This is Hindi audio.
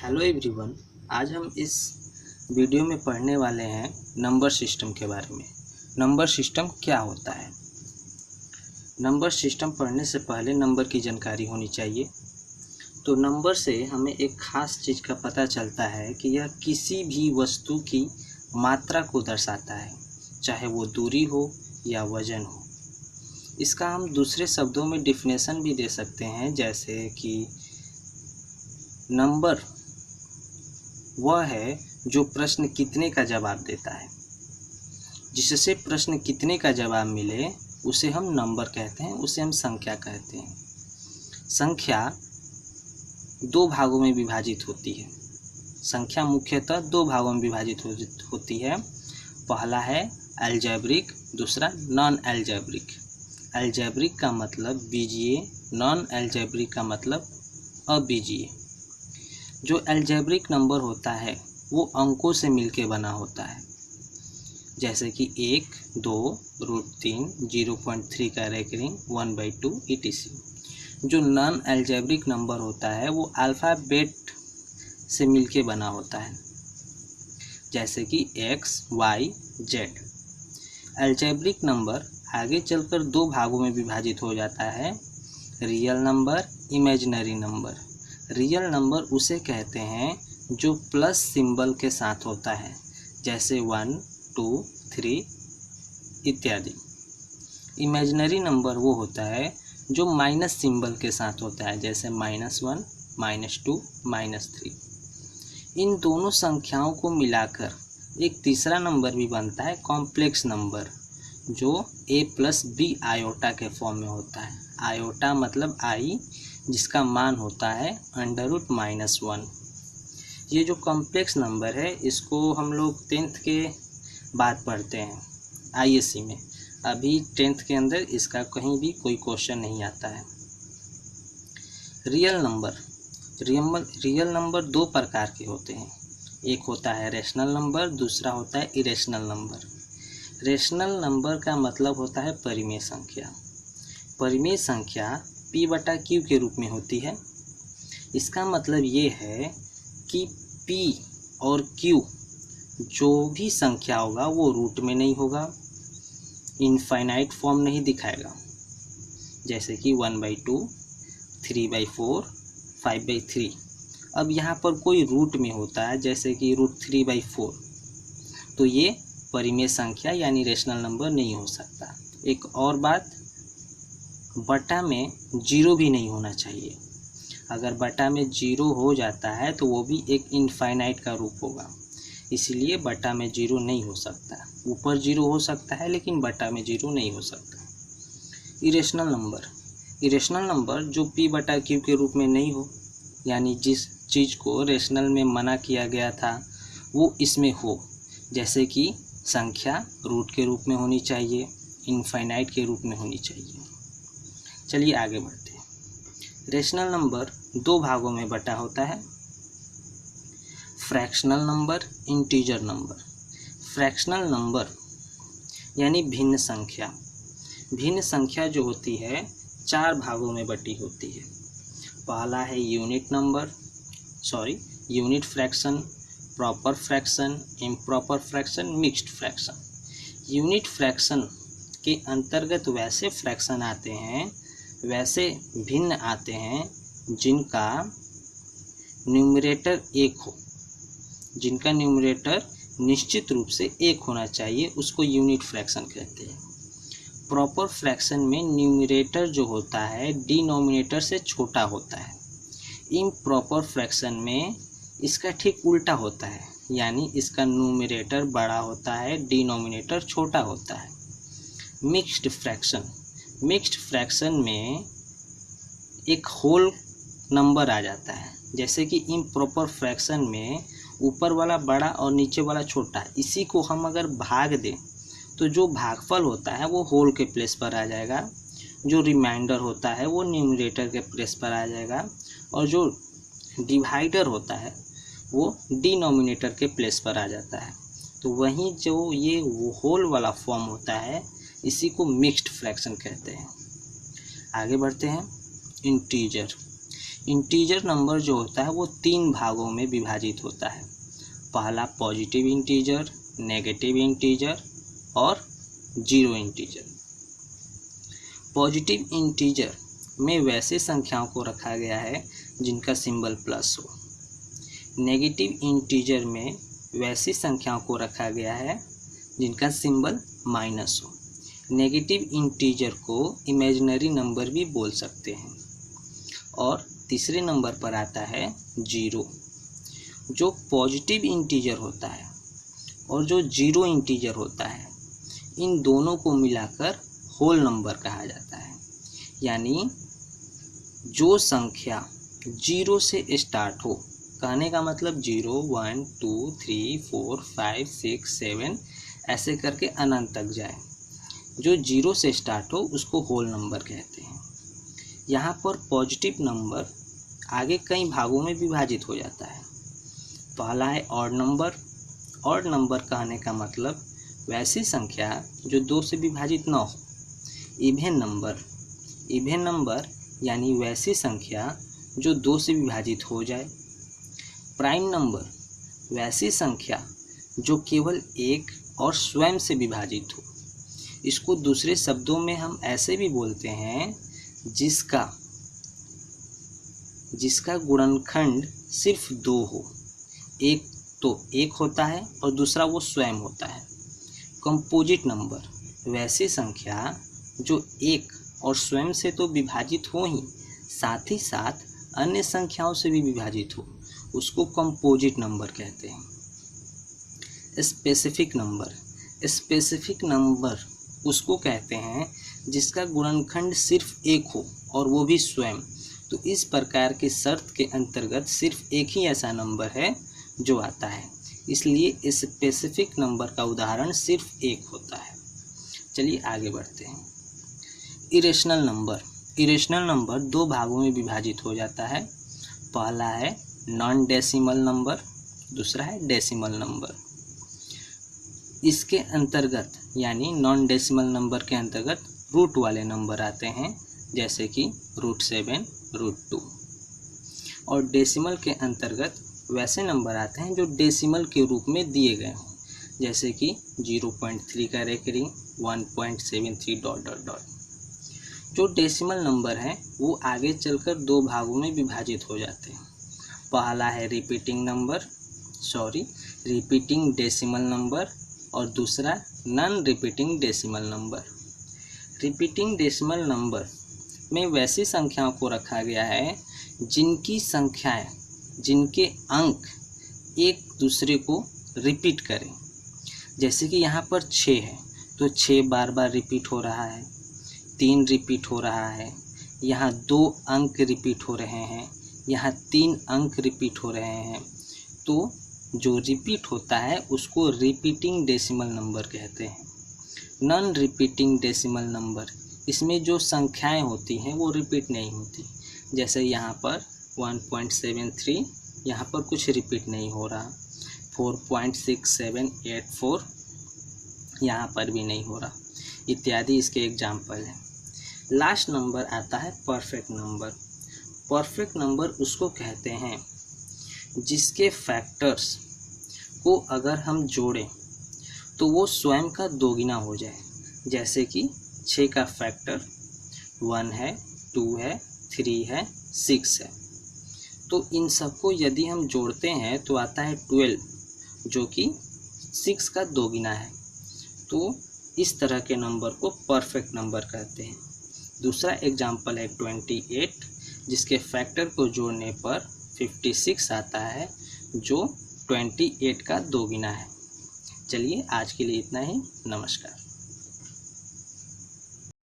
Hello everyone. आज हम इस वीडियो में पढ़ने वाले हैं नंबर सिस्टम के बारे में। नंबर सिस्टम क्या होता है? नंबर सिस्टम पढ़ने से पहले नंबर की जानकारी होनी चाहिए। तो नंबर से हमें एक ख़ास चीज़ का पता चलता है कि यह किसी भी वस्तु की मात्रा को दर्शाता है, चाहे वो दूरी हो या वज़न हो। इसका हम दूसरे शब्दों में डिफिनेशन भी दे सकते हैं, जैसे कि नंबर वह है जो प्रश्न कितने का जवाब देता है। जिससे प्रश्न कितने का जवाब मिले उसे हम नंबर कहते हैं, उसे हम संख्या कहते हैं। संख्या दो भागों में विभाजित होती है। संख्या मुख्यतः दो भागों में विभाजित होती है। पहला है अलजेब्रिक, दूसरा नॉन अलजेब्रिक। अलजेब्रिक का मतलब बीजीय, नॉन अलजेब्रिक का मतलब अबीजीय। जो अलजेब्रिक नंबर होता है वो अंकों से मिलके बना होता है, जैसे कि 1, 2, √3, 0.3 का रेकरिंग, 1/2 etc। जो नॉन अलजेब्रिक नंबर होता है वो अल्फ़ाबेट से मिलके बना होता है, जैसे कि x, y, z। Algebraic number आगे चलकर दो भागों में विभाजित हो जाता है, real number, imaginary number. Real number उसे कहते हैं जो प्लस सिंबल के साथ होता है, जैसे 1, 2, 3 इत्यादि। इमेजिनरी नंबर वो होता है जो माइनस सिंबल के साथ होता है, जैसे -1, -2, -3। इन दोनों संख्याओं को मिलाकर एक तीसरा नंबर भी बनता है, कॉम्प्लेक्स नंबर, जो a+b आयोटा के फॉर्म में होता है। आयोटा मतलब i, जिसका मान होता है √-1। ये जो कॉम्प्लेक्स नंबर है इसको हम लोग 10th के बाद पढ़ते हैं आईएससी में। अभी 10th के अंदर इसका कहीं भी कोई क्वेश्चन नहीं आता है। रियल नंबर दो प्रकार के होते हैं। एक होता है रेशनल नंबर, दूसरा होता है इरेशनल नंबर। रेशनल नंबर का मतलब होता है परिमेय संख्या। परिमेय संख्या p/q के रूप में होती है। इसका मतलब ये है कि p और q जो भी संख्या होगा वो रूट में नहीं होगा, इनफाइनाइट फॉर्म नहीं दिखाएगा, जैसे कि 1/2, 3/4, 5/3। अब यहाँ पर कोई रूट में होता है, जैसे कि √3/4, तो ये परिमेय संख्या यानी रेशनल नंबर नहीं हो सकता। एक और बात, बटा में 0 भी नहीं होना चाहिए। अगर बटा में 0 हो जाता है तो वो भी एक इनफाइनाइट का रूप होगा, इसलिए बटा में 0 नहीं हो सकता। ऊपर 0 हो सकता है लेकिन बटा में 0 नहीं हो सकता। इरेशनल नंबर जो p/q के रूप में नहीं हो, यानी जिस चीज़ को रेशनल में मना किया गया था वो इसमें हो, जैसे कि संख्या रूट के रूप में होनी चाहिए, इनफाइनाइट के रूप में होनी चाहिए। चलिए आगे बढ़ते हैं। रेशनल नंबर दो भागों में बटा होता है, fractional number, integer number. Fractional number यानी भिन्न संख्या। भिन्न संख्या जो होती है 4 भागों में बटी होती है। पहला है unit fraction, proper fraction, improper fraction, mixed fraction. Unit fraction के अंतर्गत वैसे फ्रैक्शन आते हैं, वैसे भिन्न आते हैं जिनका न्यूमरेटर 1 हो, जिनका न्यूमरेटर निश्चित रूप से 1 होना चाहिए, उसको यूनिट फ्रैक्शन कहते हैं। प्रॉपर फ्रैक्शन में न्यूमरेटर जो होता है डिनोमिनेटर से छोटा होता है। इम्प्रॉपर फ्रैक्शन में इसका ठीक उल्टा होता है, यानी इसका न्यूमरेटर बड़ा होता है, डिनोमिनेटर छोटा होता है। मिक्स्ड फ्रैक्शन में एक होल नंबर आ जाता है, जैसे कि इम्प्रॉपर फ्रैक्शन में ऊपर वाला बड़ा और नीचे वाला छोटा, इसी को हम अगर भाग दें तो जो भागफल होता है वो होल के प्लेस पर आ जाएगा, जो रिमाइंडर होता है वो न्यूमरेटर के प्लेस पर आ जाएगा, और जो डिवाइडर होता है वो डिनोमिनेटर के प्लेस पर आ जाता है। तो वहीं जो ये होल वाला फॉर्म होता है इसी को मिक्स्ड फ्रैक्शन कहते हैं। आगे बढ़ते हैं। इंटीजर इंटीजर नंबर जो होता है वो 3 भागों में विभाजित होता है। पहला पॉजिटिव इंटीजर, नेगेटिव इंटीजर और जीरो इंटीजर। पॉजिटिव इंटीजर में वैसे संख्याओं को रखा गया है जिनका सिंबल प्लस हो। नेगेटिव इंटीजर में वैसी संख्याओं को रखा गया है जिनका सिंबल माइनस हो। नेगेटिव इंटीजर को इमेजिनरी नंबर भी बोल सकते हैं। और तीसरे नंबर पर आता है जीरो। जो पॉजिटिव इंटीजर होता है और जो जीरो इंटीजर होता है, इन दोनों को मिलाकर होल नंबर कहा जाता है। यानी जो संख्या जीरो से स्टार्ट हो, कहने का मतलब 0, 1, 2, 3, 4, 5, 6, 7 ऐसे करके अनंत तक जाए, जो जीरो से स्टार्ट हो उसको होल नंबर कहते हैं। यहाँ पर पॉजिटिव नंबर आगे कई भागों में विभाजित हो जाता है। पहला है ऑड नंबर। ऑड नंबर कहने का मतलब वैसी संख्या जो 2 से विभाजित न हो। Even number. इवन नंबर यानी वैसी संख्या जो 2 से विभाजित हो जाए। प्राइम नंबर वैसी संख्या जो केवल 1 और स्वयं से विभाजित हो। इसको दूसरे शब्दों में हम ऐसे भी बोलते हैं जिसका गुणनखंड सिर्फ 2 हो। एक तो 1 होता है और दूसरा वो स्वयं होता है। कंपोजिट नंबर वैसी संख्या जो 1 और स्वयं से तो विभाजित हो ही, साथ ही साथ अन्य संख्याओं से भी विभाजित हो, उसको कंपोजिट नंबर कहते हैं। Specific number. स्पेसिफिक नंबर उसको कहते हैं जिसका गुणनखंड सिर्फ 1 हो और वो भी स्वयं। तो इस प्रकार की शर्त के अंतर्गत सिर्फ एक ही ऐसा नंबर है जो आता है, इसलिए स्पेसिफिक नंबर का उदाहरण सिर्फ 1 होता है। चलिए आगे बढ़ते हैं। Irrational number. इरेशनल नंबर 2 भागों में विभाजित हो जाता है। पहला है नॉन डेसिमल नंबर, दूसरा है डेसिमल नंबर। इसके अंतर्गत यानी नॉन डेसिमल नंबर के अंतर्गत रूट वाले नंबर आते हैं, जैसे कि √7, √2। और डेसिमल के अंतर्गत वैसे नंबर आते हैं जो डेसिमल के रूप में दिए गए हों, जैसे कि 0.3 का रेकरिंग, 1.73 ... जो डेसिमल नंबर हैं वो आगे चलकर 2 भागों में विभाजित हो जाते हैं। पहला है रिपीटिंग डेसिमल नंबर और दूसरा non repeating decimal number. Repeating decimal number में वैसी संख्याओं को रखा गया है जिनके अंक एक दूसरे को रिपीट करें। जैसे कि यहाँ पर 6 है तो 6 बार बार रिपीट हो रहा है, 3 रिपीट हो रहा है, यहाँ 2 अंक रिपीट हो रहे हैं, यहाँ 3 अंक रिपीट हो रहे हैं। तो जो रिपीट होता है उसको रिपीटिंग डेसिमल नंबर कहते हैं। नॉन रिपीटिंग डेसिमल नंबर, इसमें जो संख्याएं होती हैं वो रिपीट नहीं होती। जैसे यहाँ पर 1.73, यहाँ पर कुछ रिपीट नहीं हो रहा। 4.6784 यहाँ पर भी नहीं हो रहा, इत्यादि इसके एग्जाम्पल हैं। लास्ट नंबर आता है परफेक्ट नंबर। परफेक्ट नंबर उसको कहते हैं जिसके फैक्टर्स को अगर हम जोड़ें तो वो स्वयं का दोगुना हो जाए। जैसे कि 6 का फैक्टर 1 है, 2 है, 3 है, 6 है। तो इन सबको यदि हम जोड़ते हैं तो आता है 12, जो कि 6 का दोगुना है। तो इस तरह के नंबर को परफेक्ट नंबर कहते हैं। दूसरा एग्जाम्पल है 28, जिसके फैक्टर को जोड़ने पर 56 आता है, जो 28 का दोगुना है। चलिए आज के लिए इतना ही। नमस्कार।